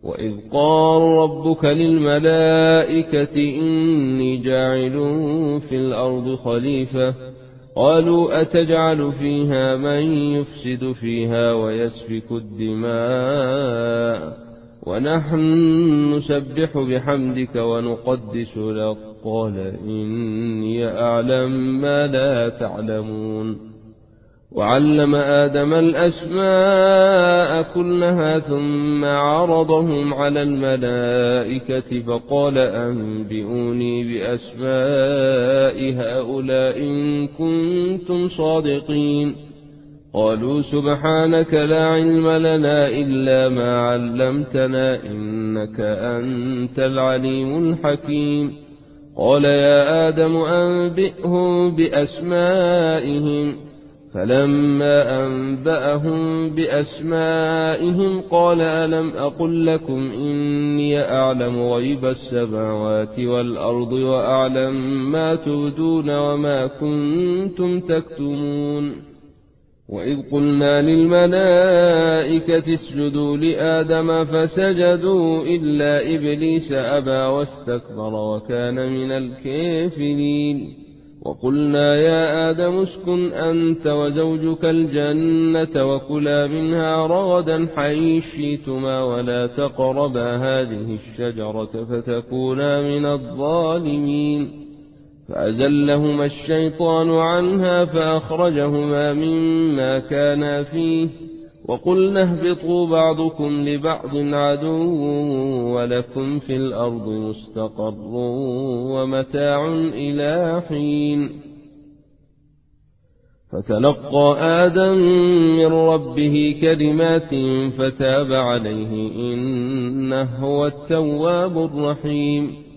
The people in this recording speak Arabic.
وإذ قال ربك للملائكة إني جاعل في الأرض خليفة قالوا أتجعل فيها من يفسد فيها ويسفك الدماء ونحن نسبح بحمدك ونقدس لك قال إني أعلم ما لا تعلمون وعلم آدم الأسماء كلها ثم عرضهم على الملائكة فقال أنبئوني بأسماء هؤلاء إن كنتم صادقين قالوا سبحانك لا علم لنا إلا ما علمتنا إنك أنت العليم الحكيم قال يا آدم أنبئهم بأسمائهم فلما أنبأهم بأسمائهم قال ألم أقل لكم إني أعلم غيب السماوات والأرض وأعلم ما تبدون وما كنتم تكتمون وإذ قلنا للملائكة اسجدوا لآدم فسجدوا إلا إبليس أبى واستكبر وكان من الكافرين وقلنا يا آدم اسكن أنت وزوجك الجنة وكلا منها رغدا حيث شئتما ولا تقربا هذه الشجرة فتكونا من الظالمين فأزلهما الشيطان عنها فأخرجهما مما كانا فيه وقلنا اهبطوا بعضكم لبعض عدو ولكم في الأرض مستقر ومتاع إلى حين فتلقى آدم من ربه كلمات فتاب عليه إنه هو التواب الرحيم